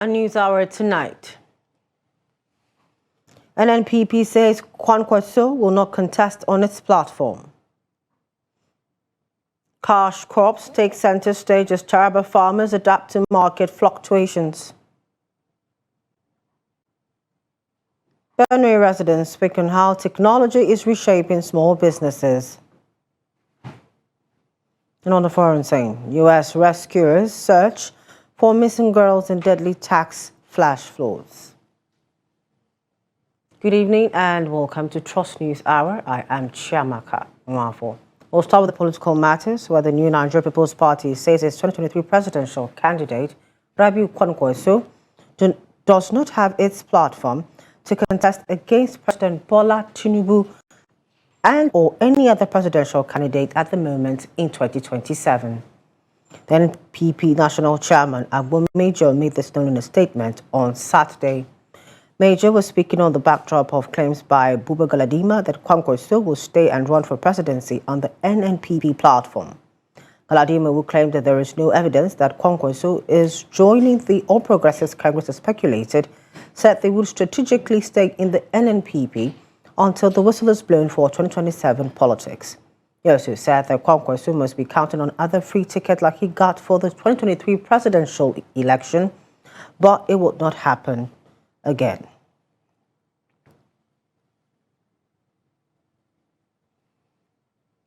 A news hour tonight. NNPP says Kwankwaso will not contest on its platform. Cash crops take center stage as Taraba farmers adapt to market fluctuations. Benue residents speak on how technology is reshaping small businesses. And on the foreign scene, U.S. rescuers search for missing girls in deadly tax flash floods. Good evening and welcome to Trust News Hour. I am Chiamaka Nwafo. We'll start with the political matters, where the new Nigeria People's Party says its 2023 presidential candidate, Rabiu Kwankwaso, does not have its platform to contest against President Bola Tinubu and or any other presidential candidate at the moment in 2027. The NNPP National Chairman Agbo Major made this known in a statement on Saturday. Major was speaking on the backdrop of claims by Buba Galadima that Kwankwaso will stay and run for presidency on the NNPP platform. Galadima, who claimed that there is no evidence that Kwankwaso is joining the All Progressives Congress as speculated, said they would strategically stay in the NNPP until the whistle is blown for 2027 politics. He also said that Kwankwaso must be counting on other free tickets like he got for the 2023 presidential election, but it would not happen again.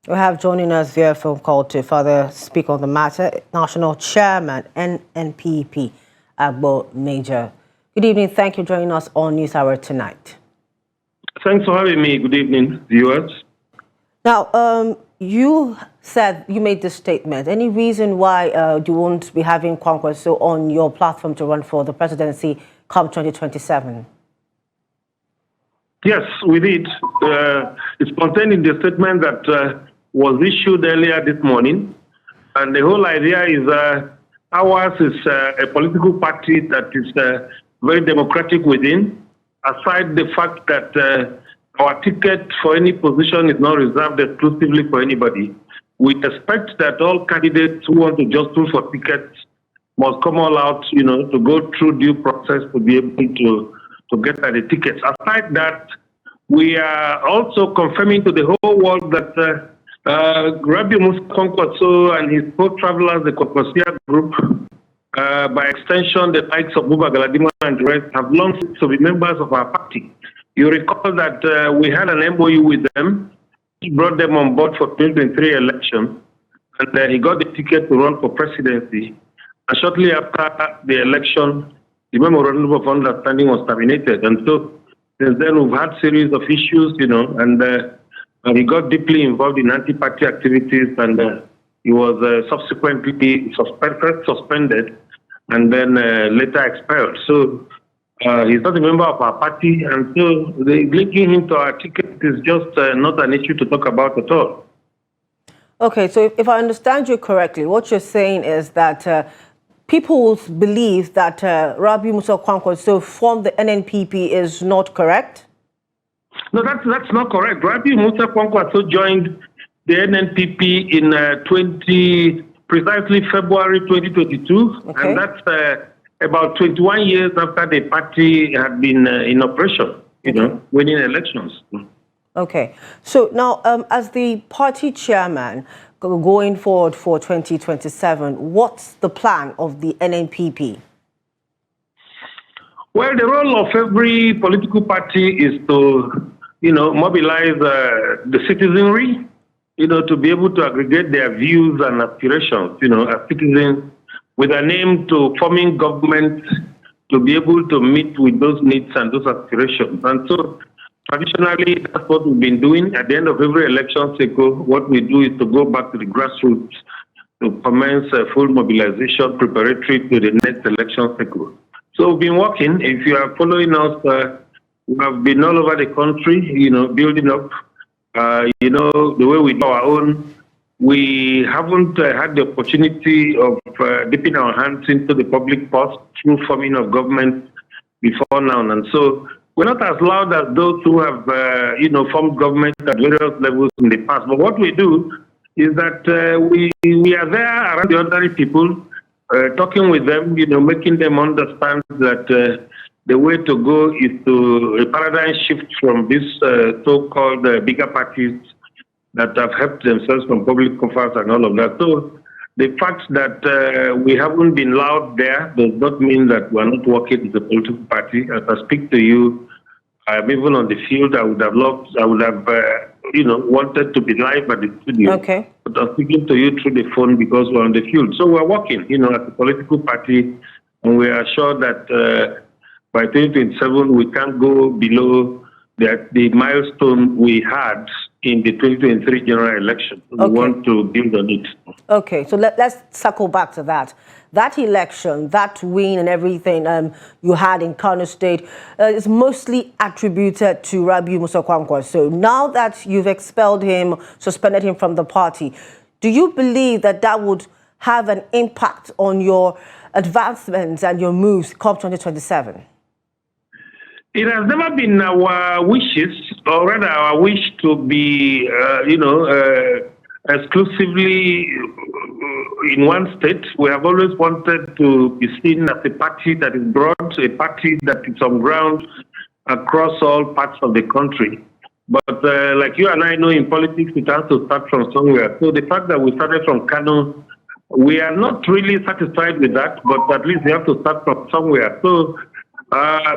We have joining us via phone call to further speak on the matter, National Chairman, NNPP, Agbo Major. Good evening. Thank you for joining us on News Hour tonight. Thanks for having me. Good evening, viewers. Now, you said you made this statement. Any reason why you won't be having Kwankwaso on your platform to run for the presidency come 2027? Yes, we did. It's contained in the statement that was issued earlier this morning. And the whole idea is ours is a political party that is very democratic within, aside the fact that our ticket for any position is not reserved exclusively for anybody. We expect that all candidates who want to just pull for tickets must come all out, to go through due process to be able to get the tickets. Aside that, we are also confirming to the whole world that Rabiu Kwankwaso and his co-travelers, the Kwankwaso group, by extension, the likes of Buba Galadima and the rest, have long to be members of our party. You recall that we had an MOU with them. He brought them on board for 2023 election, and he got the ticket to run for presidency. And shortly after the election, the memorandum of understanding was terminated. And so since then, we've had series of issues, and he got deeply involved in anti-party activities, and he was subsequently suspended, and then later expelled. So he's not a member of our party, and so linking him to our ticket is just not an issue to talk about at all. Okay, so if I understand you correctly, what you're saying is that people believe that Rabiu Kwankwaso from the NNPP is not correct? No, that's not correct. Rabiu Kwankwaso joined the NNPP in precisely February 2022, okay. And that's about 21 years after the party had been in operation, winning elections. Okay. So now, as the party chairman going forward for 2027, what's the plan of the NNPP? Well, the role of every political party is to, mobilize the citizenry, to be able to aggregate their views and aspirations, as citizens, with an aim to forming government to be able to meet with those needs and those aspirations. And so, traditionally, that's what we've been doing. At the end of every election cycle, what we do is to go back to the grassroots to commence full mobilization preparatory to the next election cycle. So we've been working. If you are following us, we have been all over the country, building up, the way we do our own. We haven't had the opportunity of dipping our hands into the public purse through forming of government before now. And so we're not as loud as those who have, formed government at various levels in the past. But what we do is that we are there around the ordinary people talking with them, making them understand that the way to go is to a paradigm shift from these so-called bigger parties that have helped themselves from public coffers and all of that. So the fact that we haven't been loud there does not mean that we're not working as a political party. As I speak to you, I'm even on the field. I would have wanted to be live at the studio. Okay. But I'm speaking to you through the phone because we're on the field. So we're working, as a political party, and we are sure that by 2027 we can't go below the milestone we had in the 2023 general election. We want to build on it. Okay, so let's circle back to that. That election, that win and everything you had in Kano State is mostly attributed to Rabiu Musa Kwankwaso. So now that you've expelled him, suspended him from the party, do you believe that that would have an impact on your advancements and your moves come 2027? It has never been our wishes, or rather our wish to be, exclusively in one state. We have always wanted to be seen as a party that is broad, a party that is on ground across all parts of the country. But like you and I know, in politics, it has to start from somewhere. So the fact that we started from Kano, we are not really satisfied with that, but at least we have to start from somewhere. So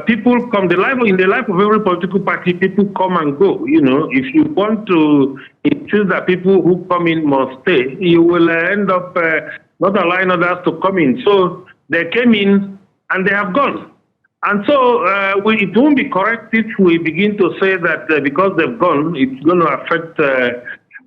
people come, in the life of every political party, people come and go. If you want to insist that people who come in must stay, you will end up not allowing others to come in. So they came in and they have gone. And so it won't be correct if we begin to say that because they've gone, it's going to affect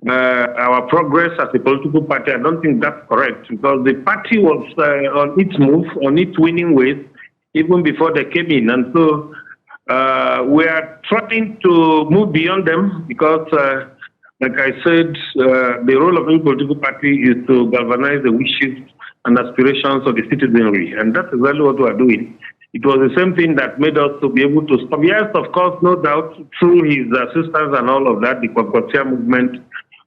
our progress as a political party. I don't think that's correct, because the party was on its move, on its winning ways, even before they came in. And so we are trying to move beyond them because, like I said, the role of any political party is to galvanize the wishes and aspirations of the citizenry. And that's exactly what we are doing. It was the same thing that made us to be able to stop. Yes, of course, no doubt, through his assistance and all of that, the Kwankwaso movement,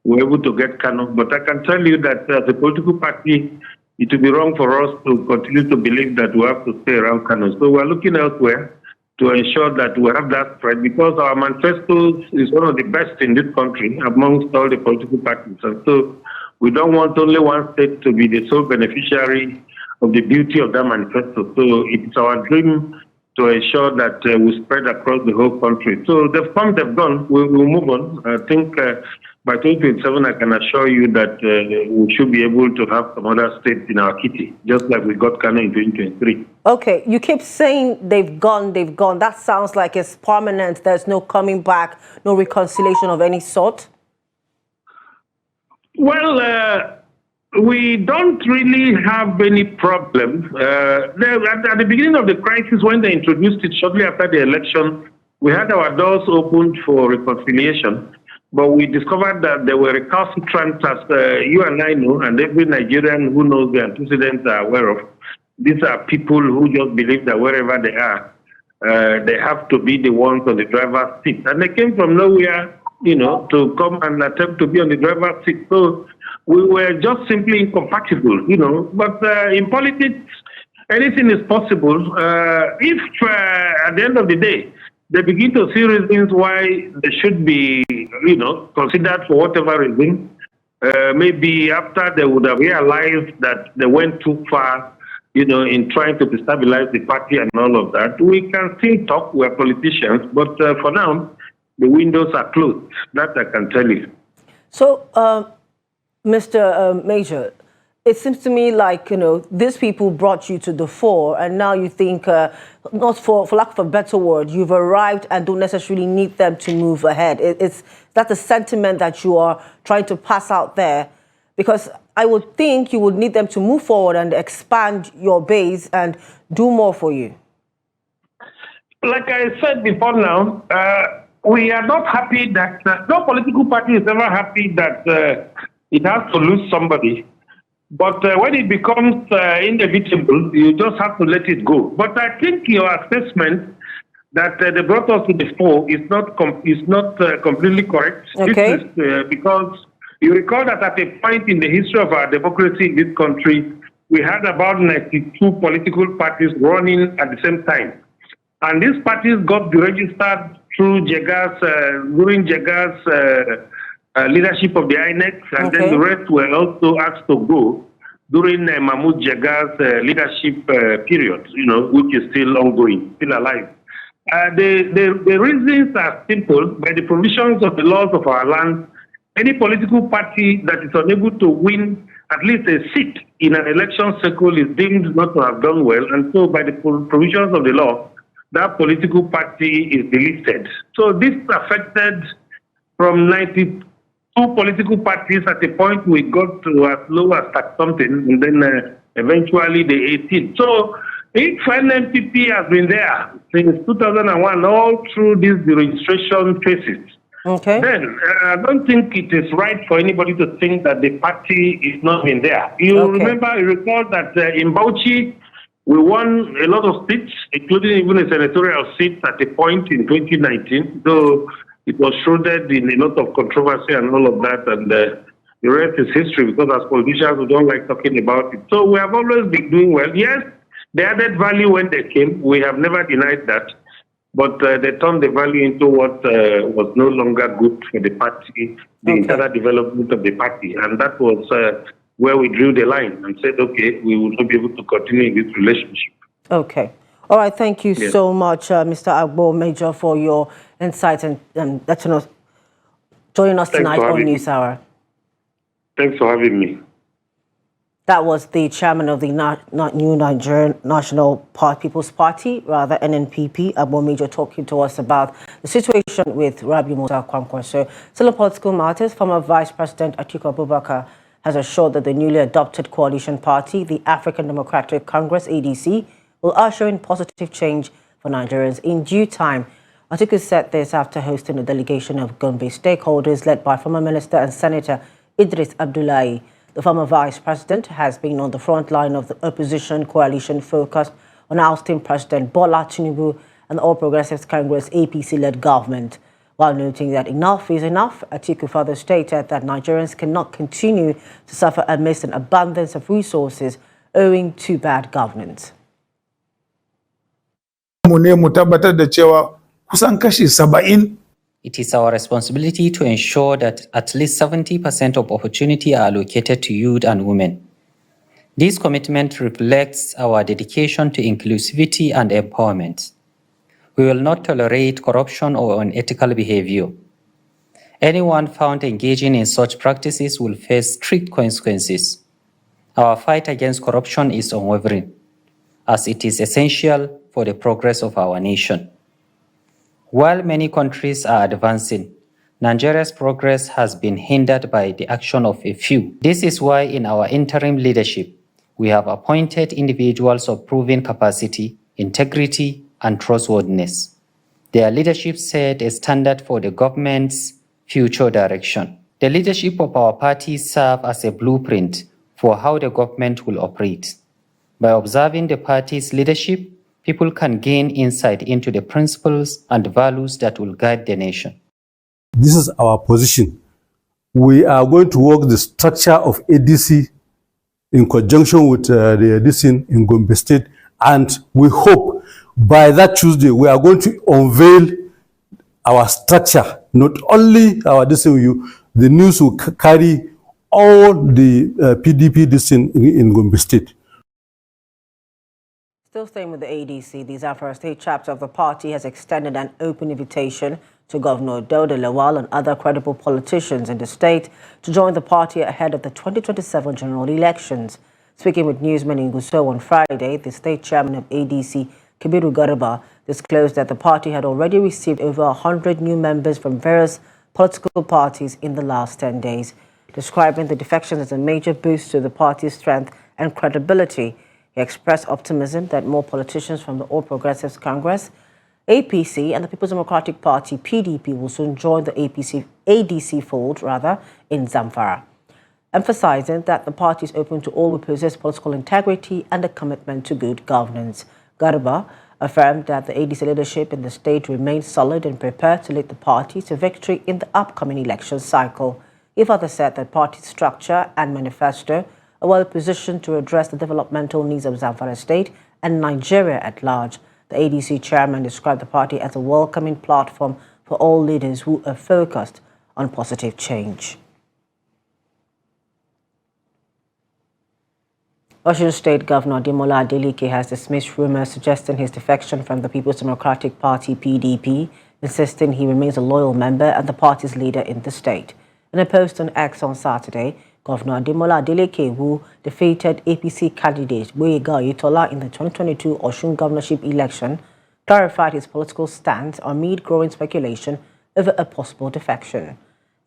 we were able to get Kano. But I can tell you that as a political party, it would be wrong for us to continue to believe that we have to stay around Kano. So we're looking elsewhere to ensure that we have that spread, because our manifesto is one of the best in this country amongst all the political parties. And so we don't want only one state to be the sole beneficiary of the beauty of that manifesto. So it's our dream to ensure that we spread across the whole country. So they've come, they've gone. We'll move on. I think by 2027, I can assure you that we should be able to have some other states in our kitty, just like we got Kano in 2023. Okay, you keep saying they've gone, they've gone. That sounds like it's permanent. There's no coming back, no reconciliation of any sort. Well, we don't really have any problem. At the beginning of the crisis, when they introduced it shortly after the election, we had our doors opened for reconciliation. But we discovered that there were recalcitrants, as you and I know, and every Nigerian who knows the antecedents are aware of. These are people who just believe that wherever they are, they have to be the ones on the driver's seat. And they came from nowhere, to come and attempt to be on the driver's seat. So we were just simply incompatible, But in politics, anything is possible. If at the end of the day, they begin to see reasons why they should be, considered for whatever reason. Maybe after they would have realized that they went too far, in trying to destabilize the party and all of that. We can still talk, we're politicians, but for now, the windows are closed. That I can tell you. So, Mr. Major, it seems to me like, these people brought you to the fore, and now you think, not for lack of a better word, you've arrived and don't necessarily need them to move ahead. That's a sentiment that you are trying to pass out there, because I would think you would need them to move forward and expand your base and do more for you. Like I said before now, we are not happy that, no political party is ever happy that it has to lose somebody. But when it becomes inevitable, you just have to let it go. But I think your assessment that they brought us to the fore is not completely correct. Okay. This is because you recall that at a point in the history of our democracy in this country, we had about 92 political parties running at the same time. And these parties got deregistered through during Jega's leadership of the INEC, and then the rest were also asked to go during Mahmoud Jega's leadership period, which is still ongoing, still alive. The reasons are simple. By the provisions of the laws of our land, any political party that is unable to win at least a seat in an election cycle is deemed not to have done well. And so by the provisions of the law, that political party is delisted. So this affected from 92 political parties. At a point we got to as low as something, and then eventually the 18. So if NNPP has been there since 2001, all through these deregistration phases, then I don't think it is right for anybody to think that the party is not in there. You recall that in Bauchi, we won a lot of seats, including even a senatorial seat at a point in 2019, though it was shrouded in a lot of controversy and all of that, and the rest is history, because as politicians, we don't like talking about it. So we have always been doing well. Yes, they added value when they came. We have never denied that. But they turned the value into what was no longer good for the party, the internal development of the party. And that was where we drew the line and said, okay, we will not be able to continue in this relationship. Okay. All right. Thank you so much, Mr. Agbo Major, for your insights and joining us tonight on News Hour. Thanks for having me. That was the chairman of the New Nigerian National People's Party, rather NNPP, Agbo Major, talking to us about the situation with Rabiu Musa Kwankwaso. Still on political matters, former Vice President Atiku Abubakar has assured that the newly adopted coalition party, the African Democratic Congress, ADC, will usher in positive change for Nigerians in due time. Atiku said this after hosting a delegation of Gombe stakeholders led by former Minister and Senator Idris Abdullahi. The former vice president has been on the front line of the opposition coalition focused on ousting President Bola Tinubu and the All Progressives Congress APC-led government. While noting that enough is enough, Atiku further stated that Nigerians cannot continue to suffer amidst an abundance of resources owing to bad governance. It is our responsibility to ensure that at least 70% of opportunity are allocated to youth and women. This commitment reflects our dedication to inclusivity and empowerment. We will not tolerate corruption or unethical behavior. Anyone found engaging in such practices will face strict consequences. Our fight against corruption is unwavering, as it is essential for the progress of our nation. While many countries are advancing, Nigeria's progress has been hindered by the action of a few. This is why in our interim leadership, we have appointed individuals of proven capacity, integrity, and trustworthiness. Their leadership set a standard for the government's future direction. The leadership of our party serves as a blueprint for how the government will operate. By observing the party's leadership, people can gain insight into the principles and values that will guide the nation. This is our position. We are going to work the structure of ADC in conjunction with the ADC in Gombe State, and we hope by that Tuesday we are going to unveil our structure. Not only our DCU, the news will carry all the PDP in Gombe State. Still staying with the ADC, the Zamfara State chapter of the party has extended an open invitation to Governor Dauda Lawal and other credible politicians in the state to join the party ahead of the 2027 general elections. Speaking with newsmen in Gusau on Friday, the state chairman of ADC, Kabiru Garba, disclosed that the party had already received over 100 new members from various political parties in the last 10 days. Describing the defections as a major boost to the party's strength and credibility, he expressed optimism that more politicians from the All Progressives Congress, APC, and the People's Democratic Party, PDP, will soon join the ADC fold, in Zamfara, emphasizing that the party is open to all who possess political integrity and a commitment to good governance. Garba affirmed that the ADC leadership in the state remains solid and prepared to lead the party to victory in the upcoming election cycle. He further said that party structure and manifesto are well positioned to address the developmental needs of Zamfara State and Nigeria at large. The ADC chairman described the party as a welcoming platform for all leaders who are focused on positive change. Osun State Governor Ademola Adeleke has dismissed rumors suggesting his defection from the People's Democratic Party (PDP), insisting he remains a loyal member and the party's leader in the state. In a post on X on Saturday, Governor Ademola Adeleke, who defeated APC candidate Boyega Oyetola in the 2022 Osun governorship election, clarified his political stance amid growing speculation over a possible defection.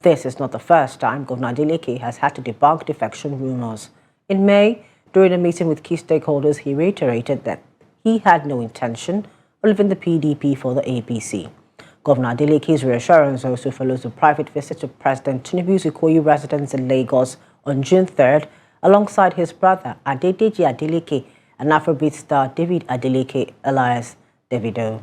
This is not the first time Governor Adeleke has had to debunk defection rumors. In May, during a meeting with key stakeholders, he reiterated that he had no intention of leaving the PDP for the APC. Governor Adeleke's reassurance also follows a private visit to President Tinubu's Ikoyi residence in Lagos on June 3rd, alongside his brother Adedeji Adeleke and Afrobeat star David Adeleke, alias Davido.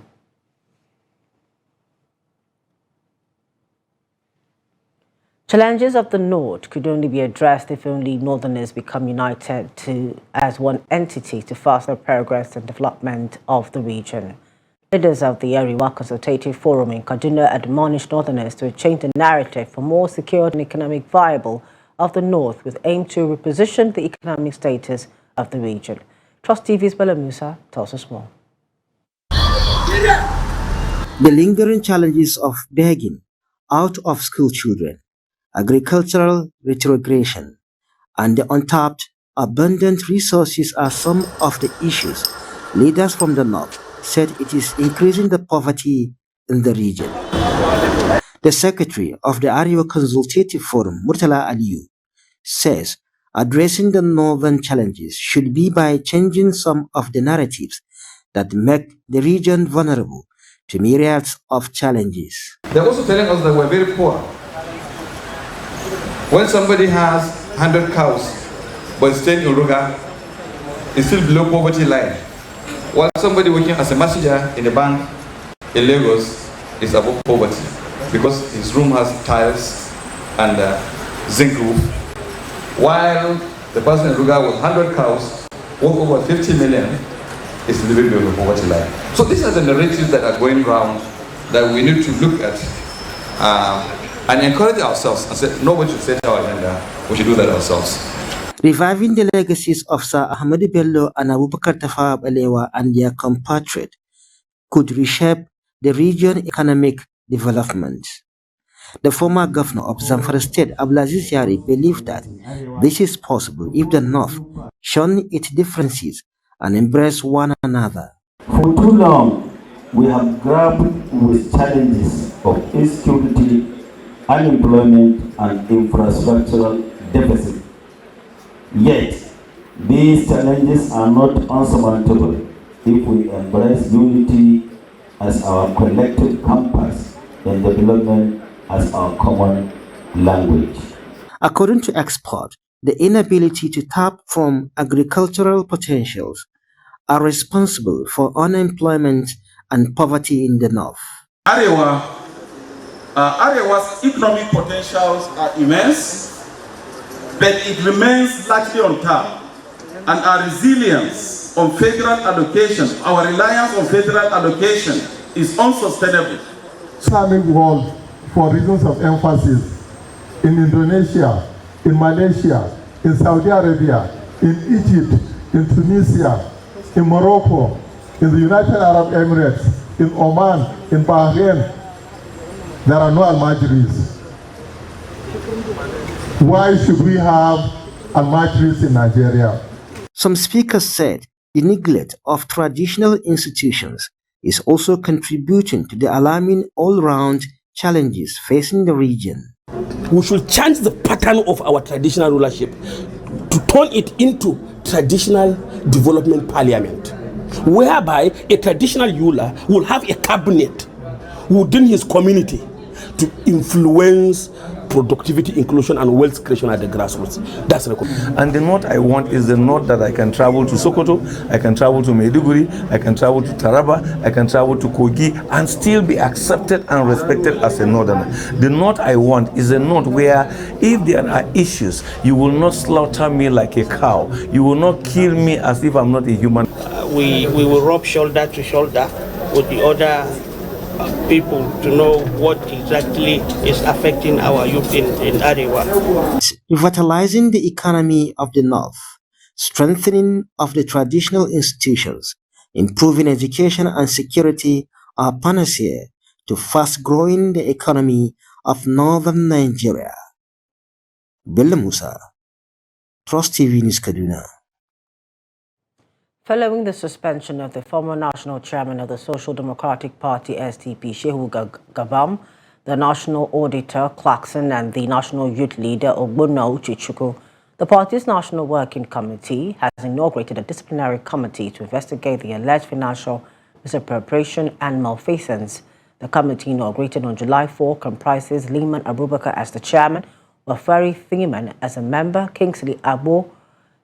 Challenges of the North could only be addressed if only Northerners become united as one entity to foster progress and development of the region. Leaders of the Ariwa Consultative Forum in Kaduna admonished Northerners to change the narrative for more secure and economic viable of the North with aim to reposition the economic status of the region. Trust TV's Bella Musa tells us more. The lingering challenges of begging, out-of-school children, agricultural retrogression, and the untapped, abundant resources are some of the issues leaders from the North said it is increasing the poverty in the region. The secretary of the Ariwa Consultative Forum, Murtala Aliyu, says addressing the northern challenges should be by changing some of the narratives that make the region vulnerable to myriads of challenges. They're also telling us that we're very poor. When somebody has 100 cows but staying in Ruga, is still below poverty line. While somebody working as a messenger in a bank in Lagos is above poverty because his room has tiles and zinc roof. While the person in Ruga with 100 cows, worth over 50 million, is living below the poverty line. So these are the narratives that are going around that we need to look at and encourage ourselves and say, nobody should set our agenda, we should do that ourselves. Reviving the legacies of Sir Ahmadu Bello and Abubakar Tafawa Balewa and their compatriot could reshape the region's economic development. The former governor of Zamfara State, Abdulaziz Yari, believed that this is possible if the North shun its differences and embrace one another. For too long, we have grappled with challenges of insecurity, unemployment, and infrastructural deficit. Yet, these challenges are not unsurmountable if we embrace unity as our collective compass and development as our common language. According to experts, the inability to tap from agricultural potentials are responsible for unemployment and poverty in the North. Arewa's economic potentials are immense, but it remains largely untapped, and our resilience on federal allocation, our reliance on federal allocation is unsustainable. Islamic world, for reasons of emphasis, in Indonesia, in Malaysia, in Saudi Arabia, in Egypt, in Tunisia, in Morocco, in the United Arab Emirates, in Oman, in Bahrain, there are no almajiris. Why should we have almajiris in Nigeria? Some speakers said the neglect of traditional institutions is also contributing to the alarming all-round challenges facing the region. We should change the pattern of our traditional rulership to turn it into traditional development parliament, whereby a traditional ruler will have a cabinet within his community to influence productivity, inclusion, and wealth creation at the grassroots. That's the And the note I want is the note that I can travel to Sokoto, I can travel to Maiduguri, I can travel to Taraba, I can travel to Kogi, and still be accepted and respected as a northerner. The note I want is a note where if there are issues, you will not slaughter me like a cow. You will not kill me as if I'm not a human. We will rub shoulder to shoulder with the other people to know what exactly is affecting our youth in Arewa. Revitalizing the economy of the North, strengthening of the traditional institutions, improving education and security are panacea to fast-growing the economy of northern Nigeria. Bello Musa, Trust TV News Kaduna. Following the suspension of the former national chairman of the Social Democratic Party SDP, Shehu Gabam, the national auditor Clarkson, and the national youth leader Ogbono Chichuku, the party's National Working Committee has inaugurated a disciplinary committee to investigate the alleged financial misappropriation and malfeasance. The committee, inaugurated on July 4, comprises Liman Abubakar as the chairman, Wafari Thiman as a member, Kingsley Abo,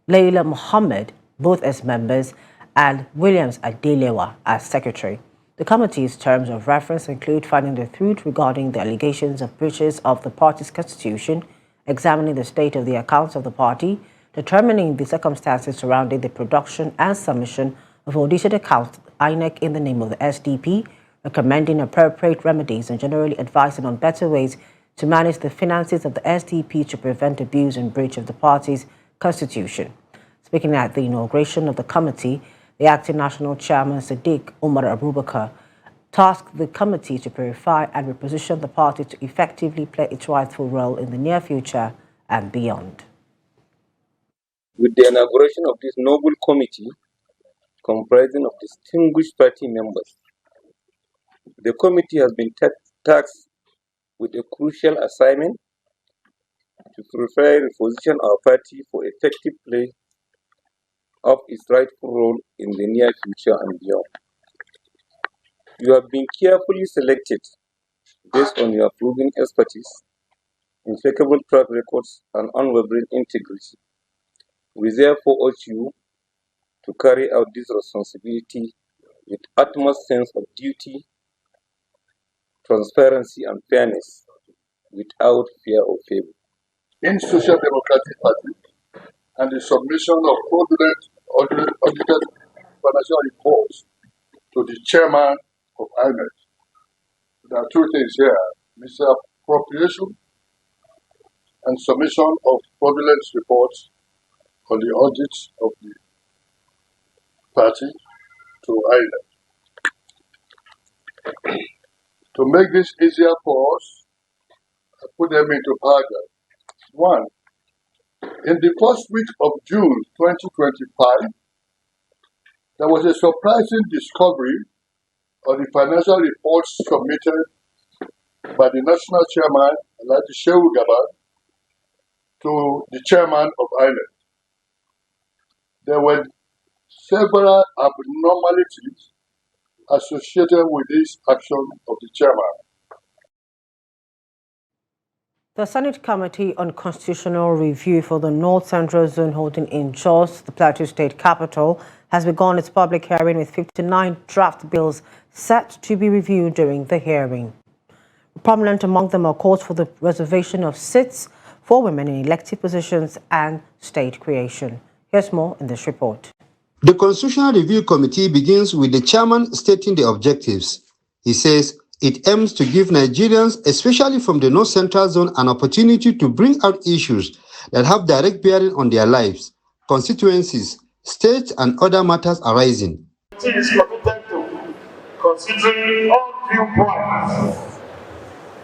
Leila Mohammed, both as members, and Williams Adelewa as secretary. The committee's terms of reference include finding the truth regarding the allegations of breaches of the party's constitution, examining the state of the accounts of the party, determining the circumstances surrounding the production and submission of audited accounts to INEC in the name of the SDP, recommending appropriate remedies, and generally advising on better ways to manage the finances of the SDP to prevent abuse and breach of the party's constitution. Speaking at the inauguration of the committee, the acting national chairman, Sadiq Umar Abubakar, tasked the committee to purify and reposition the party to effectively play its rightful role in the near future and beyond. With the inauguration of this noble committee, comprising of distinguished party members, the committee has been tasked with a crucial assignment to purify and reposition our party for effective play of its rightful role in the near future and beyond. You have been carefully selected based on your proven expertise, impeccable track records, and unwavering integrity. We therefore urge you to carry out this responsibility with utmost sense of duty, transparency, and fairness, without fear or favor. In Social Democratic Party, and the submission of fraudulent audited financial reports to the chairman of INEC. There are two things here: misappropriation and submission of fraudulent reports on the audits of the party to INEC. To make this easier for us, I put them into paragraphs. 1. In the first week of June 2025, there was a surprising discovery of the financial reports submitted by the national chairman, Alhaji Shehu Gabam, to the chairman of INEC. There were several abnormalities associated with this action of the chairman. The Senate Committee on Constitutional Review for the North Central Zone holding in Jos, the Plateau State capital, has begun its public hearing with 59 draft bills set to be reviewed during the hearing. Prominent among them are calls for the reservation of seats for women in elective positions and state creation. Here's more in this report. The Constitutional Review Committee begins with the chairman stating the objectives. He says it aims to give Nigerians, especially from the North Central Zone, an opportunity to bring out issues that have direct bearing on their lives, constituencies, states, and other matters arising. It is committed to considering all viewpoints,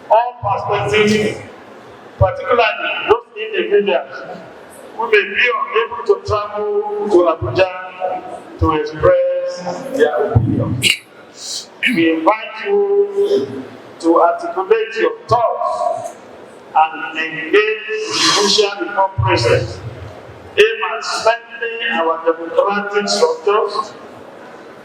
all perspectives, particularly those individuals who may be unable to travel to Abuja to express their opinion. We invite you to articulate your thoughts and engage the judicial reform process, aim at strengthening our democratic structures,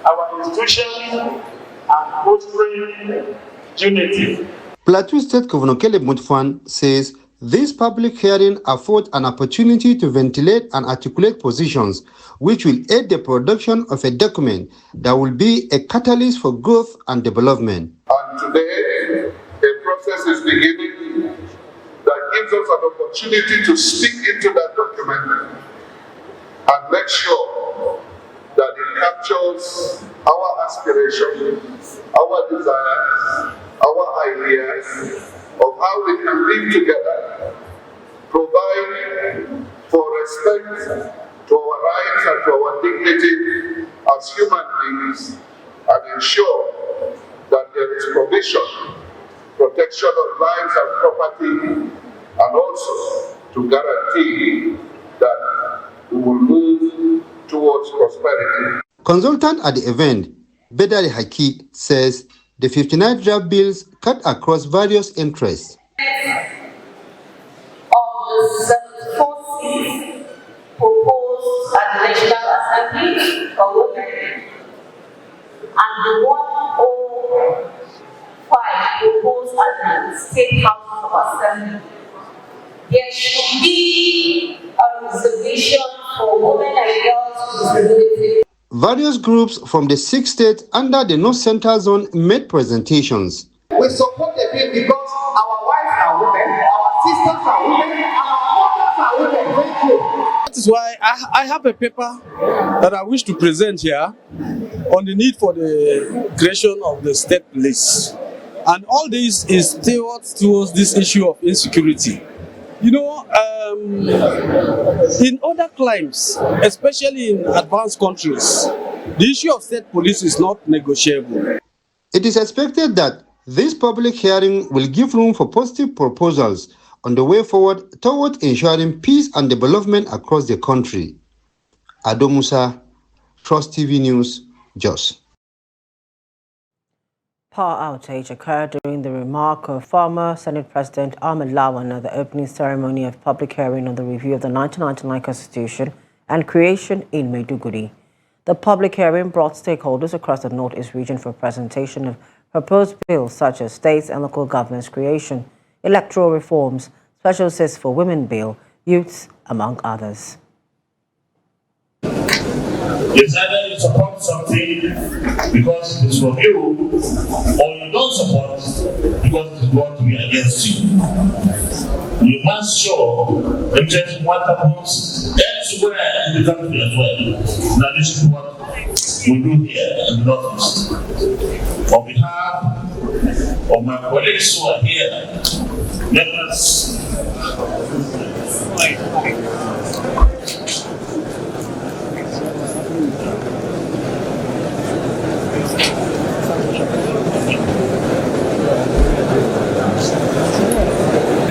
our institutions, and fostering unity. Plateau State Governor Caleb Mutfwan says This public hearing affords an opportunity to ventilate and articulate positions, which will aid the production of a document that will be a catalyst for growth and development. And today, a process is beginning that gives us an opportunity to speak into that document and make sure that it captures our aspirations, our desires, our ideas of how we can live together, provide for respect to our rights and to our dignity as human beings, and ensure that there is provision, protection of lives and property, and also to guarantee that we will move towards prosperity. Consultant at the event, Bedari Haki, says the 59 draft bills cut across various interests. Of the 74 seats proposed at the National Assembly for women and the 105 proposed at the State House of Assembly, there should be a reservation for women and girls with disabilities. Various groups from the 6 states under the North Central Zone made presentations. We support the bill because our wives are women, our sisters are women, and our mothers are women. Thank you. That is why I have a paper that I wish to present here on the need for the creation of the state police. And all this is towards this issue of insecurity. You know, in other climes, especially in advanced countries, the issue of state police is not negotiable. It is expected that this public hearing will give room for positive proposals on the way forward toward ensuring peace and development across the country. Ado Musa, Trust TV News, Jos. Power outage occurred during the remark of former Senate President Ahmed Lawan at the opening ceremony of public hearing on the review of the 1999 Constitution and creation in Maiduguri. The public hearing brought stakeholders across the Northeast region for presentation of proposed bills such as states and local governments creation, electoral reforms, special seats for women bill, youths, among others. It's either you support something because it is from you, or you don't support because it is going to be against you. You must show interest in what happens elsewhere in the country as well. Now this is what we do here in the Northeast. On behalf of my colleagues who are here, let us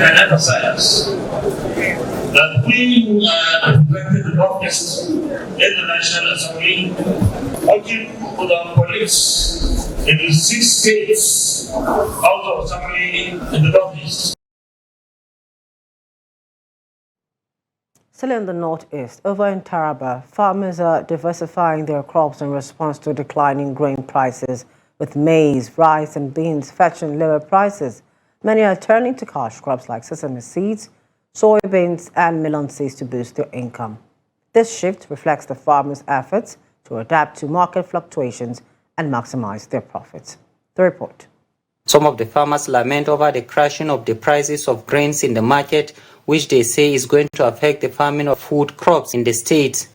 and emphasize that we who are representing the Northeast in the National Assembly, working with our colleagues in the 6 states out of Assembly in the Northeast. Still in the Northeast, over in Taraba, farmers are diversifying their crops in response to declining grain prices, with maize, rice and beans fetching lower prices. Many are turning to cash crops like sesame seeds, soybeans and melon seeds to boost their income. This shift reflects the farmers' efforts to adapt to market fluctuations and maximize their profits. The report. Some of the farmers lament over the crashing of the prices of grains in the market, which they say is going to affect the farming of food crops in the state.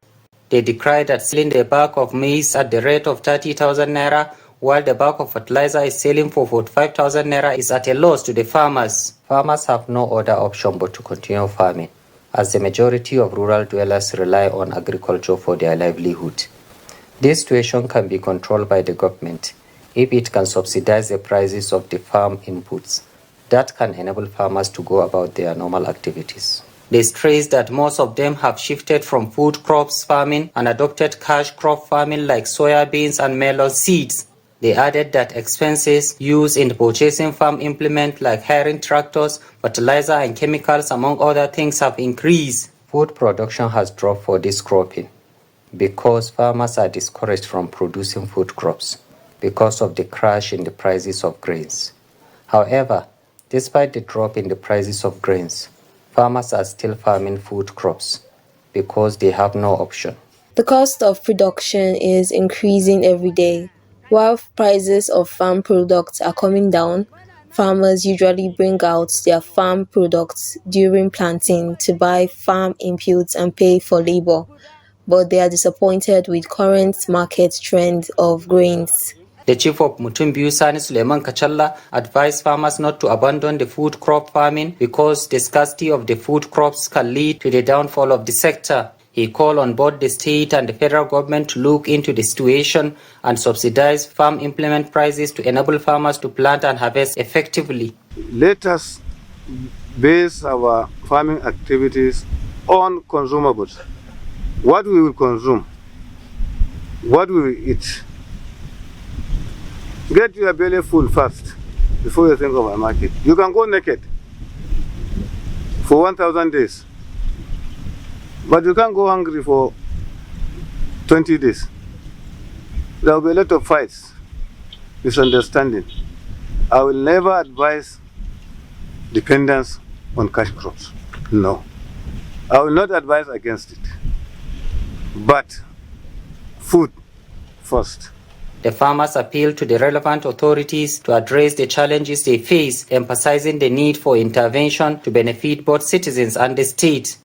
They decry that selling the bag of maize at the rate of 30,000 naira, while the bag of fertilizer is selling for 45,000 naira, is at a loss to the farmers. Farmers have no other option but to continue farming, as the majority of rural dwellers rely on agriculture for their livelihood. This situation can be controlled by the government if it can subsidize the prices of the farm inputs. That can enable farmers to go about their normal activities. They stress that most of them have shifted from food crops farming and adopted cash crop farming like soybeans and melon seeds. They added that expenses used in purchasing farm implements like hiring tractors, fertilizer and chemicals, among other things, have increased. Food production has dropped for this cropping because farmers are discouraged from producing food crops because of the crash in the prices of grains. However, despite the drop in the prices of grains, farmers are still farming food crops because they have no option. The cost of production is increasing every day. While prices of farm products are coming down, farmers usually bring out their farm products during planting to buy farm inputs and pay for labor, but they are disappointed with current market trend of grains. The chief of Mutumbiu, Sani Suleiman Kachalla, advised farmers not to abandon the food crop farming because the scarcity of the food crops can lead to the downfall of the sector. He called on both the state and the federal government to look into the situation and subsidize farm implement prices to enable farmers to plant and harvest effectively. Let us base our farming activities on consumables. What we will consume, what we will eat. Get your belly full first before you think of a market. You can go naked for 1,000 days, but you can't go hungry for 20 days. There will be a lot of fights, misunderstanding. I will never advise dependence on cash crops. No. I will not advise against it. But food first. The farmers appealed to the relevant authorities to address the challenges they face, emphasizing the need for intervention to benefit both citizens and the state.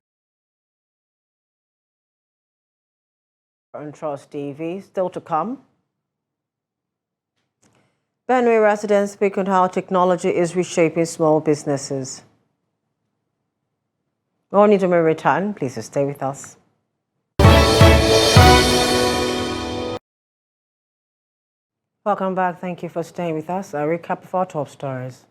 On Trust TV, still to come. Benue residents speak on how technology is reshaping small businesses. Morning to return. Please stay with us. Welcome back. Thank you for staying with us. A recap of our top stories.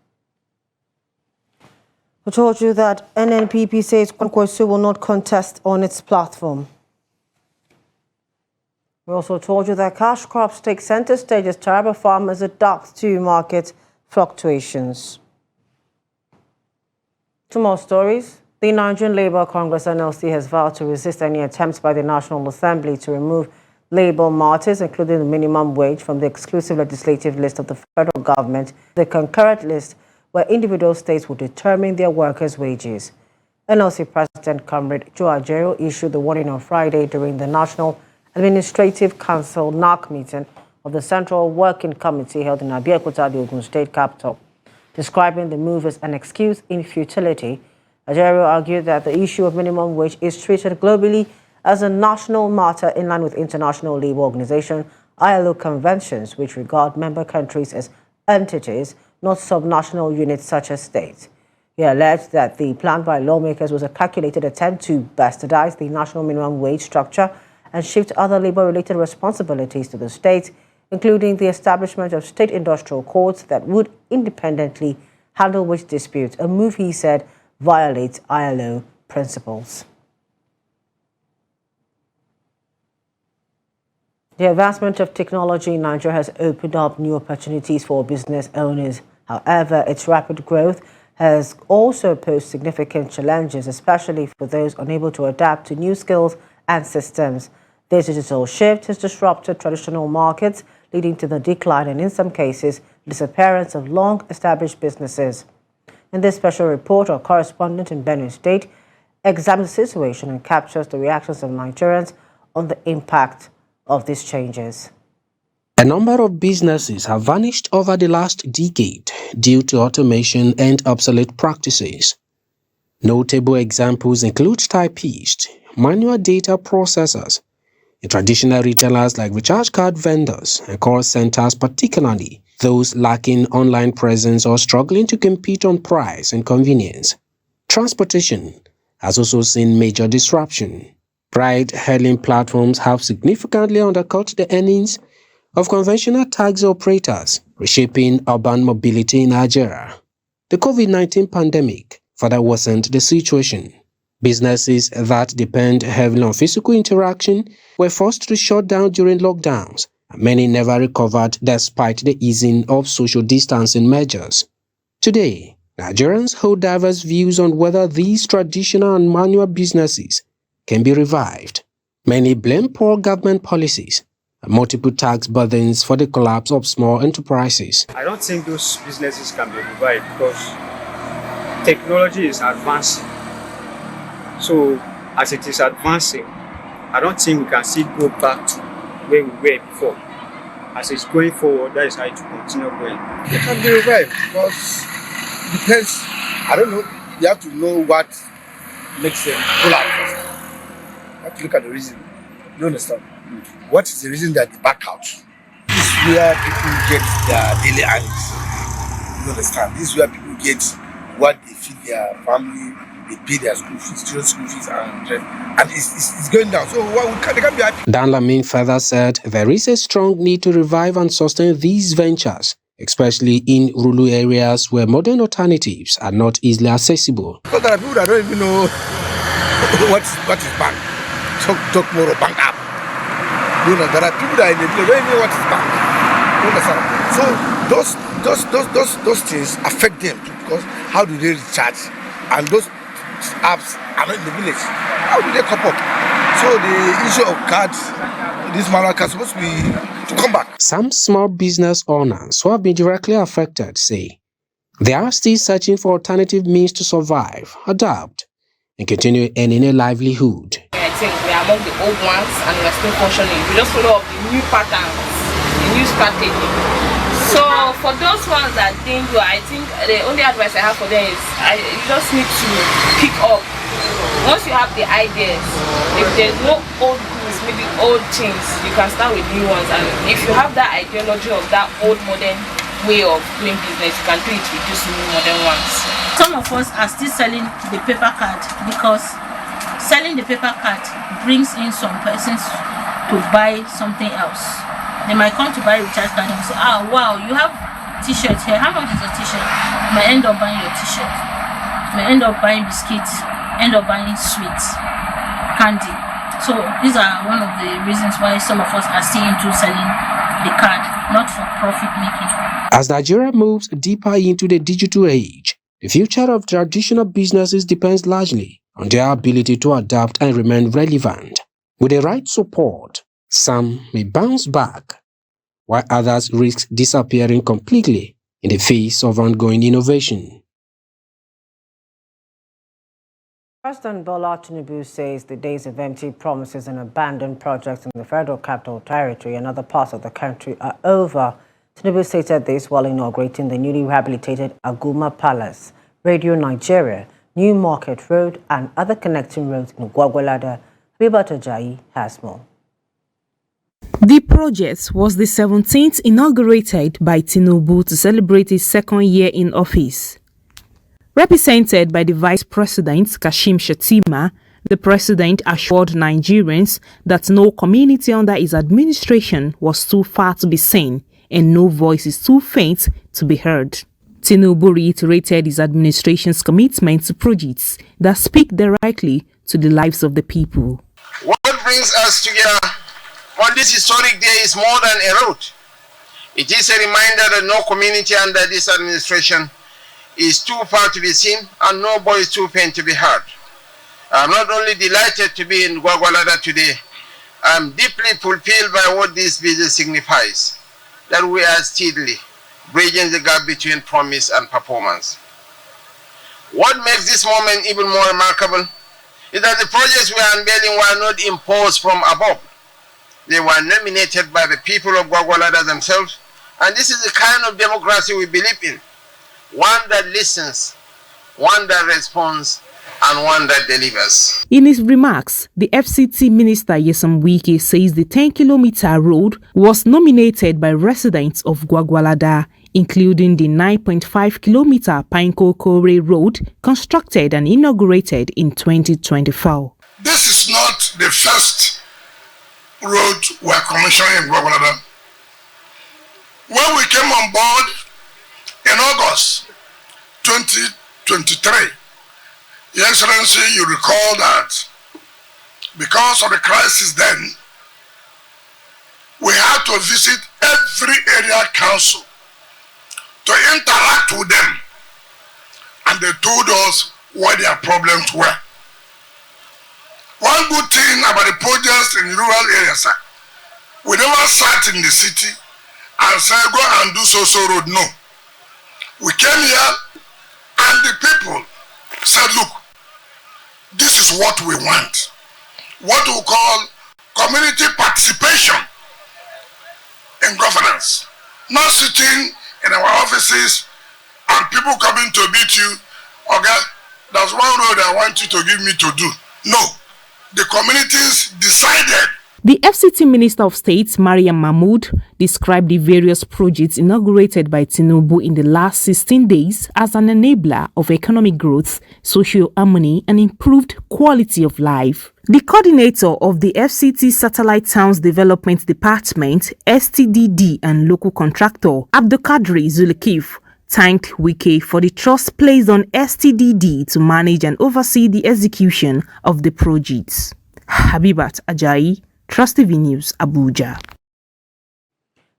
We told you that NNPP says Kwankwaso will not contest on its platform. We also told you that cash crops take center stage as Taraba farmers adapt to market fluctuations. Two more stories. The Nigerian Labour Congress (NLC) has vowed to resist any attempts by the National Assembly to remove labour matters, including the minimum wage, from the exclusive legislative list of the federal government, the concurrent list where individual states will determine their workers' wages. NLC President Comrade Joe Ajero issued the warning on Friday during the National Administrative Council NAC meeting of the Central Working Committee held in Abeokuta, the Ogun State capital. Describing the move as an excuse in futility, Ajero argued that the issue of minimum wage is treated globally as a national matter in line with International Labour Organization ILO conventions, which regard member countries as entities, not subnational units such as states. He alleged that the plan by lawmakers was a calculated attempt to bastardize the national minimum wage structure and shift other labour-related responsibilities to the states, including the establishment of state industrial courts that would independently handle wage disputes, a move he said violates ILO principles. The advancement of technology in Nigeria has opened up new opportunities for business owners. However, its rapid growth has also posed significant challenges, especially for those unable to adapt to new skills and systems. This digital shift has disrupted traditional markets, leading to the decline and, in some cases, disappearance of long-established businesses. In this special report, our correspondent in Benue State examines the situation and captures the reactions of Nigerians on the impact of these changes. A number of businesses have vanished over the last decade due to automation and obsolete practices. Notable examples include typists, manual data processors, and traditional retailers like recharge card vendors and call centers, particularly those lacking online presence or struggling to compete on price and convenience. Transportation has also seen major disruption. Ride-hailing platforms have significantly undercut the earnings of conventional taxi operators, reshaping urban mobility in Nigeria. The COVID-19 pandemic further worsened the situation. Businesses that depend heavily on physical interaction were forced to shut down during lockdowns, and many never recovered despite the easing of social distancing measures. Today, Nigerians hold diverse views on whether these traditional and manual businesses can be revived. Many blame poor government policies and multiple tax burdens for the collapse of small enterprises. I don't think those businesses can be revived because technology is advancing So as it is advancing, I don't think we can still go back to where we were before. As it's going forward, that is how it will continue going. It can be revived because it depends. I don't know. You have to know what makes them pull out first. You have to look at the reason. You understand? What is the reason that they back out? This is where people get their daily earnings. You understand? This is where people get what they feed their family, they pay their school fees, children's school fees, and it's going down. So they can't be happy. Dan Lamin further said there is a strong need to revive and sustain these ventures, especially in rural areas where modern alternatives are not easily accessible. Because there are people that don't even know what is bank. Talk more of bank app. You know, there are people that in the village don't even know what is bank. You understand? So those things affect them too, because how do they recharge? And those apps are not in the village. How do they cope up? So the issue of cards, this manual card, supposed to be to come back. Some small business owners who have been directly affected say they are still searching for alternative means to survive, adapt, and continue earning a livelihood. I think we are among the old ones and we are still functioning. We just follow up the new patterns, the new strategy. So for those ones that think, I think the only advice I have for them is you just need to pick up. Once you have the ideas, if there's no old things, maybe old things, you can start with new ones. And if you have that ideology of that old modern way of doing business, you can do it with these new modern ones. Some of us are still selling the paper card because selling the paper card brings in some persons to buy something else. They might come to buy a recharge card and say, ah, wow, you have t-shirt here. How much is your t-shirt? You might end up buying your t-shirt. You might end up buying biscuits, end up buying sweets, candy. So these are one of the reasons why some of us are still into selling the card, not for profit making. As Nigeria moves deeper into the digital age, the future of traditional businesses depends largely on their ability to adapt and remain relevant. With the right support, some may bounce back, while others risk disappearing completely in the face of ongoing innovation. President Bola Tinubu says the days of empty promises and abandoned projects in the Federal Capital Territory and other parts of the country are over. Tinubu stated this while inaugurating the newly rehabilitated Aguma Palace, Radio Nigeria, New Market Road, and other connecting roads in Gwagwalada. Habibat Ajayi has more. The project was the 17th inaugurated by Tinubu to celebrate his second year in office. Represented by the Vice President Kashim Shettima, the President assured Nigerians that no community under his administration was too far to be seen and no voice is too faint to be heard. Tinubu reiterated his administration's commitment to projects that speak directly to the lives of the people. What brings us together on this historic day is more than a road. It is a reminder that no community under this administration is too far to be seen and no voice too faint to be heard. I'm not only delighted to be in Gwagwalada today, I'm deeply fulfilled by what this visit signifies, that we are steadily bridging the gap between promise and performance. What makes this moment even more remarkable is that the projects we are unveiling were not imposed from above. They were nominated by the people of Gwagwalada themselves, and this is the kind of democracy we believe in. One that listens, one that responds, and one that delivers. In his remarks, the FCT Minister Nyesom Wike says the 10-kilometer road was nominated by residents of Gwagwalada, including the 9.5-kilometer Pinekokore Road constructed and inaugurated in 2024. This is not the first road we are commissioning in Gwagwalada. When we came on board in August 2023, Your Excellency, you recall that because of the crisis then, we had to visit every area council to interact with them, and they told us what their problems were. One good thing about the projects in rural areas, we never sat in the city and said, go and do so road. No. We came here and the people said, look, This is what we want. What we call community participation in governance. Not sitting in our offices and people coming to beat you. Okay, there's one road I want you to give me to do. No, the communities decided. The FCT Minister of State, Mariam Mahmood, described the various projects inaugurated by Tinubu in the last 16 days as an enabler of economic growth, social harmony, and improved quality of life. The coordinator of the FCT Satellite Towns Development Department, STDD, and local contractor, Abdulkadri Zulkif, thanked Wike for the trust placed on STDD to manage and oversee the execution of the projects. Habibat Ajayi, Trust TV News, Abuja.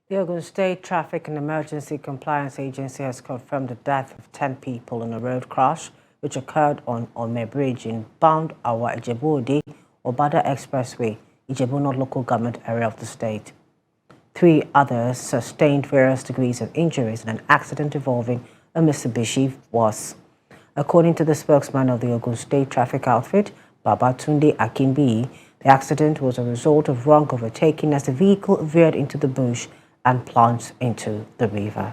The Ogun State Traffic and Emergency Compliance Agency has confirmed the death of 10 people in a road crash which occurred on Ome Bridge in Bound Awa Ijebu-Ode, Obada Expressway, Ijebu North local government area of the state. 3 others sustained various degrees of injuries in an accident involving a Mitsubishi bus. According to the spokesman of the Ogun State Traffic Outfit, Babatunde Akinbi, the accident was a result of wrong overtaking as the vehicle veered into the bush and plunged into the river.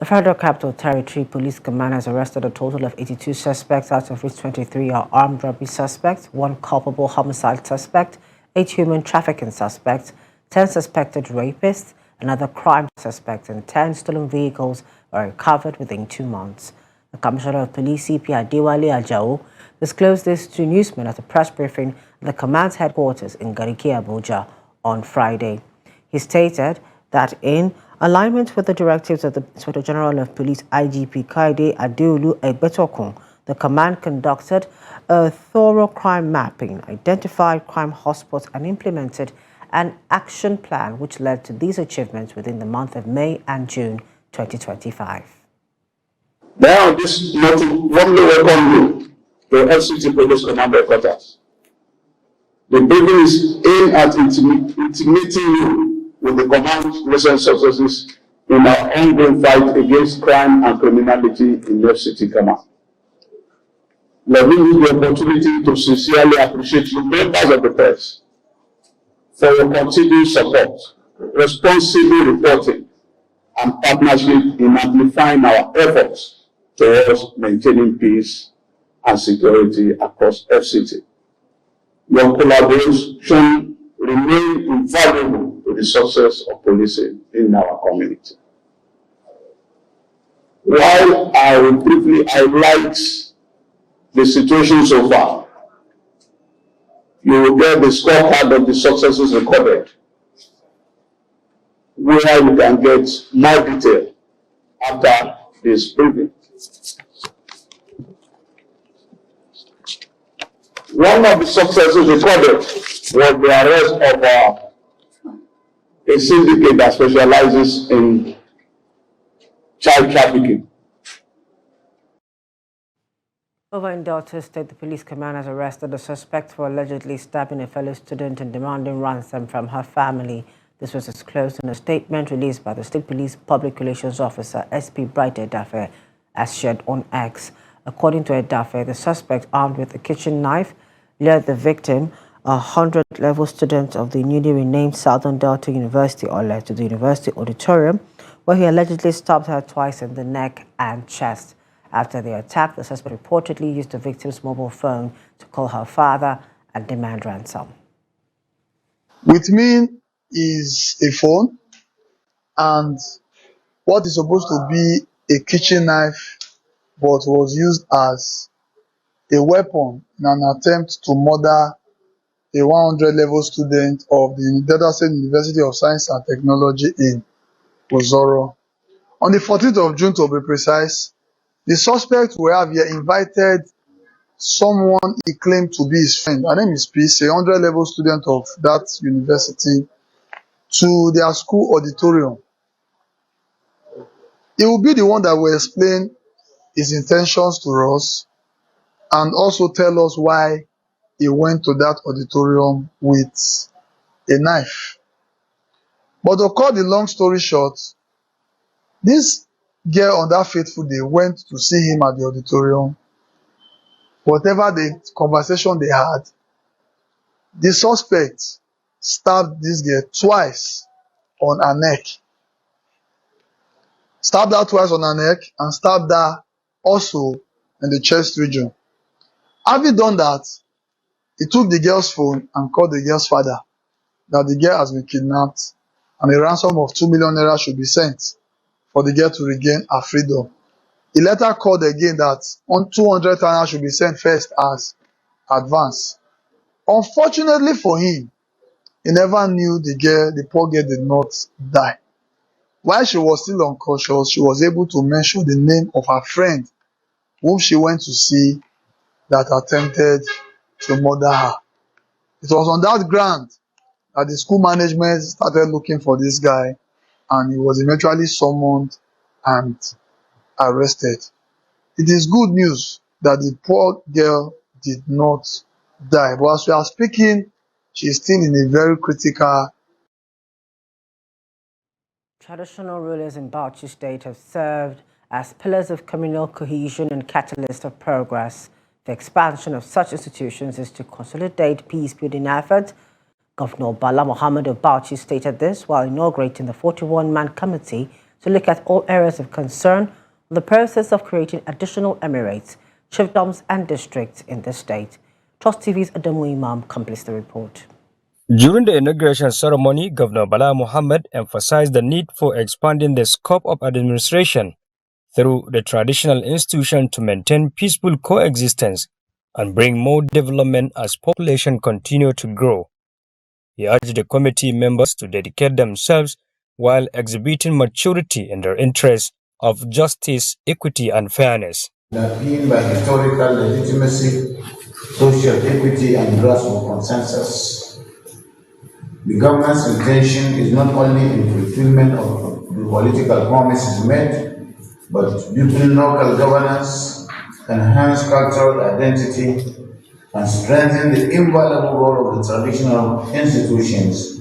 The Federal Capital Territory Police Command has arrested a total of 82 suspects, out of which 23 are armed robbery suspects, 1 culpable homicide suspect, 8 human trafficking suspects, 10 suspected rapists, another crime suspect, and 10 stolen vehicles were recovered within 2 months. The Commissioner of Police, CP Adewale Ajao, disclosed this to newsmen at a press briefing at the command's headquarters in Gariki, Abuja on Friday. He stated that in alignment with the directives of the Inspector General of Police, IGP Kaide Adeolu Egbetokun, the command conducted a thorough crime mapping, identified crime hotspots, and implemented an action plan which led to these achievements within the month of May and June 2025. Now, this note warmly welcome you to FCT Police Command Headquarters. The briefing is aimed at intimating you with the command's recent successes in our ongoing fight against crime and criminality in FCT Command. Let me use the opportunity to sincerely appreciate you, members of the press, for your continued support, responsible reporting, and partnership in amplifying our efforts towards maintaining peace and security across FCT. Your collaboration remains invaluable to the success of policing in our community. While I will briefly highlight the situation so far, you will get the scorecard of the successes recorded, where you can get more detail after this briefing. One of the successes recorded was the arrest of a syndicate that specializes in child trafficking. Over in Delta State, the police command has arrested a suspect for allegedly stabbing a fellow student and demanding ransom from her family. This was disclosed in a statement released by the State Police Public Relations Officer, SP Bright Edafe, as shared on X. According to Edafe, the suspect, armed with a kitchen knife, led the victim, a 100-level student of the newly renamed Southern Delta University, OLE, to the university auditorium, where he allegedly stabbed her twice in the neck and chest. After the attack, the suspect reportedly used the victim's mobile phone to call her father and demand ransom. With me is a phone and what is supposed to be a kitchen knife but was used as a weapon in an attempt to murder a 100-level student of the Delta State University of Science and Technology in Ozoro. On the 14th of June, to be precise, the suspect we have here invited someone he claimed to be his friend. Her name is Peace, a 100-level student of that university, to their school auditorium. He will be the one that will explain his intentions to us and also tell us why he went to that auditorium with a knife. But to cut the long story short, this girl on that fateful day went to see him at the auditorium. Whatever the conversation they had, the suspect stabbed this girl twice on her neck. Stabbed her twice on her neck and stabbed her also in the chest region. Having done that, he took the girl's phone and called the girl's father that the girl has been kidnapped and a ransom of 2 million naira should be sent for the girl to regain her freedom. He later called again that 200 naira should be sent first as advance. Unfortunately for him, he never knew the poor girl did not die. While she was still unconscious, she was able to mention the name of her friend whom she went to see that attempted to murder her. It was on that ground that the school management started looking for this guy, and he was eventually summoned and arrested. It is good news that the poor girl did not die, but as we are speaking, she is still in a very critical. Traditional rulers in Bauchi State have served as pillars of communal cohesion and catalysts of progress. The expansion of such institutions is to consolidate peace-building efforts. Governor Bala Mohammed of Bauchi stated this while inaugurating the 41-man committee to look at all areas of concern on the process of creating additional emirates, chiefdoms and districts in the state. Trust TV's Adamu Imam completes the report. During the inauguration ceremony, Governor Bala Mohammed emphasized the need for expanding the scope of administration through the traditional institution to maintain peaceful coexistence and bring more development as population continue to grow. He urged the committee members to dedicate themselves while exhibiting maturity in their interests of justice, equity and fairness. Underpinned by historical legitimacy, social equity and grassroots consensus. The government's intention is not only in fulfillment of the political promises made, but deepen local governance, enhance cultural identity, and strengthen the invaluable role of the traditional institutions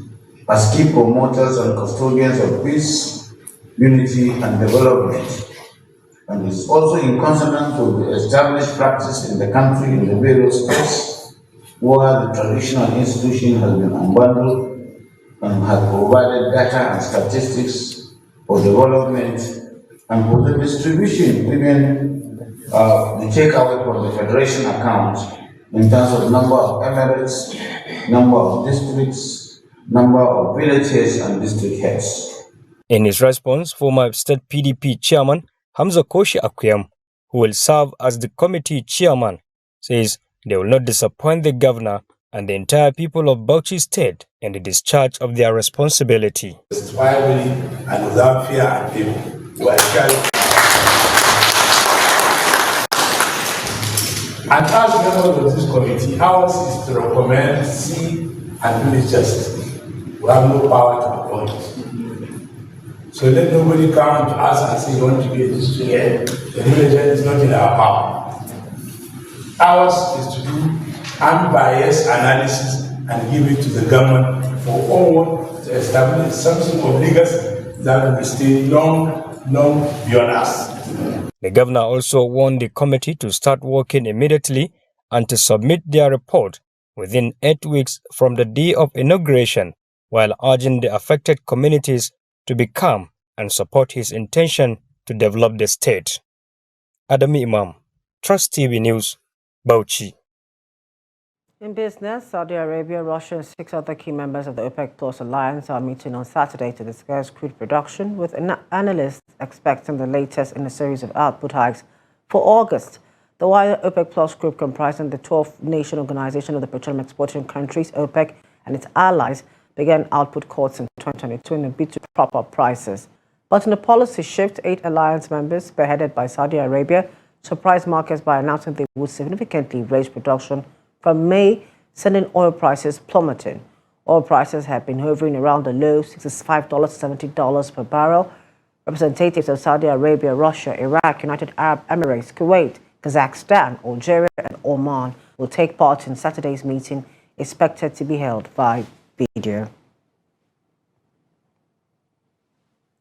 as key promoters and custodians of peace, unity, and development. And is also in consonance with the established practice in the country in the various states where the traditional institution has been unbundled and has provided data and statistics for development and for the distribution, even the takeaway from the federation account in terms of number of emirates, number of districts, number of villages and district heads. In his response, former state PDP chairman Hamza Koshi Akuyam, who will serve as the committee chairman, says they will not disappoint the governor and the entire people of Bauchi State in the discharge of their responsibility. Justifiably and without fear and favor, and as members of this committee, ours is to recommend, see, and do justice. We have no power to appoint. So let nobody come to us and say you want to be a district head. The village is not in our power. Ours is to do unbiased analysis and give it to the government for all to establish something of legacy that will stay long beyond us. The governor also warned the committee to start working immediately and to submit their report within 8 weeks from the day of inauguration, while urging the affected communities to be calm and support his intention to develop the state. Adami Imam, Trust TV News, Bauchi. In business, Saudi Arabia, Russia and 6 other key members of the OPEC Plus alliance are meeting on Saturday to discuss crude production, with analysts expecting the latest in a series of output hikes for August. The wider OPEC Plus group, comprising the 12-nation organization of the petroleum exporting countries, OPEC, and its allies, began output cuts in 2022 in a bid to prop up prices. But in a policy shift, 8 alliance members, spearheaded by Saudi Arabia, surprised markets by announcing they would significantly raise production from May, sending oil prices plummeting. Oil prices have been hovering around the low $65 to $70 per barrel. Representatives of Saudi Arabia, Russia, Iraq, United Arab Emirates, Kuwait, Kazakhstan, Algeria, and Oman will take part in Saturday's meeting, expected to be held by video.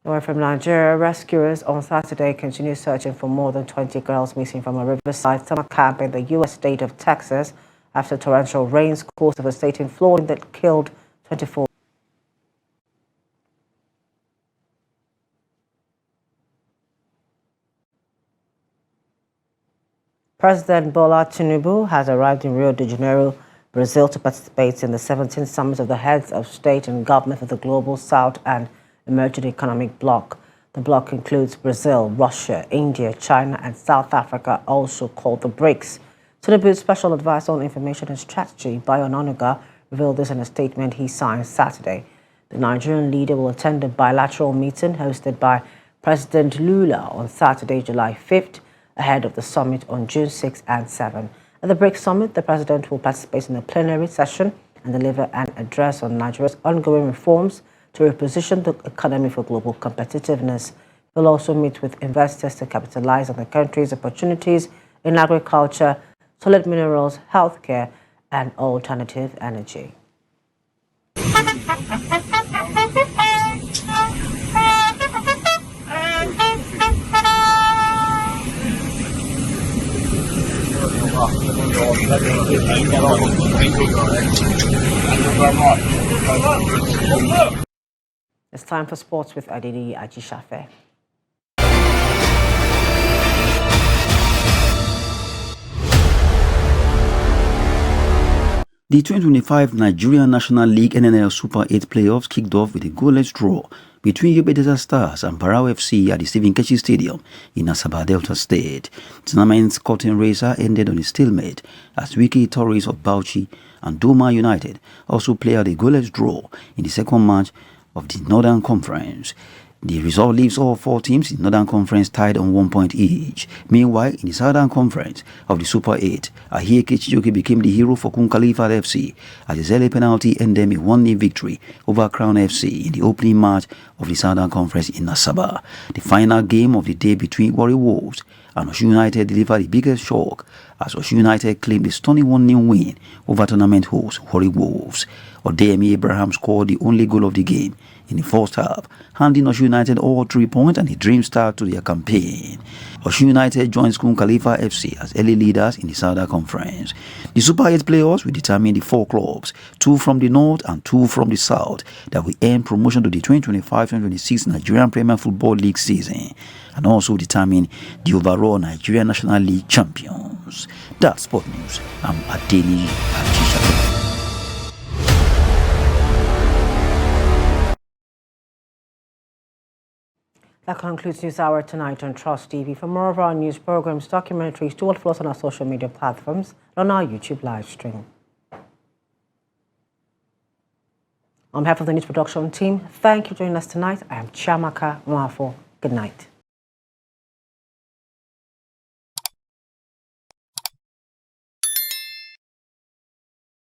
Away from Nigeria, rescuers on Saturday continue searching for more than 20 girls missing from a riverside summer camp in the U.S. state of Texas after torrential rains caused devastating flooding that killed 24. President Bola Tinubu has arrived in Rio de Janeiro, Brazil, to participate in the 17th Summit of the Heads of State and Government of the Global South and Emerging Economic Bloc. The bloc includes Brazil, Russia, India, China, and South Africa, also called the BRICS. Tinubu's Special Advisor on Information and Strategy, Bayo Onanuga, revealed this in a statement he signed Saturday. The Nigerian leader will attend a bilateral meeting hosted by President Lula on Saturday, July 5th, ahead of the summit on June 6 and 7. At the BRICS summit, the president will participate in a plenary session and deliver an address on Nigeria's ongoing reforms to reposition the economy for global competitiveness. He will also meet with investors to capitalize on the country's opportunities in agriculture, solid minerals, healthcare, and alternative energy. It's time for sports with Aditi Ajishafe. The 2025 Nigerian National League NNL Super 8 playoffs kicked off with a goalless draw between Yobe Desert Stars and Barao FC at the Stephen Keshi Stadium in Asaba, Delta State. The tournament's curtain raiser ended on a stalemate as Wiki Torres of Bauchi and Doma United also played out a goalless draw in the second match of the Northern Conference. The result leaves all four teams in the Northern Conference tied on 1 point each. Meanwhile, in the Southern Conference of the Super 8, Ahiyeke Chijoke became the hero for Kun Khalifa FC as his early penalty ended a 1-0 victory over Crown FC in the opening match of the Southern Conference in Asaba. The final game of the day between Warri Wolves and Osun United delivered the biggest shock as Osun United claimed a stunning 1-0 win over tournament host Warri Wolves. Odeyemi Abraham scored the only goal of the game in the first half, handing Osun United all 3 points and a dream start to their campaign. Osun United joins Kun Khalifa FC as early leaders in the Southern Conference. The Super 8 playoffs will determine the 4 clubs, 2 from the north and 2 from the south, that will earn promotion to the 2025-2026 Nigerian Premier Football League season, and also determine the overall Nigerian National League champions. That's Sport News. I'm Adeni Ajishafe. That concludes News Hour tonight on Trust TV. For more of our news programs, documentaries, do follow us on our social media platforms and on our YouTube live stream. On behalf of the news production team, thank you for joining us tonight. I am Chiamaka Nwafo. Good night.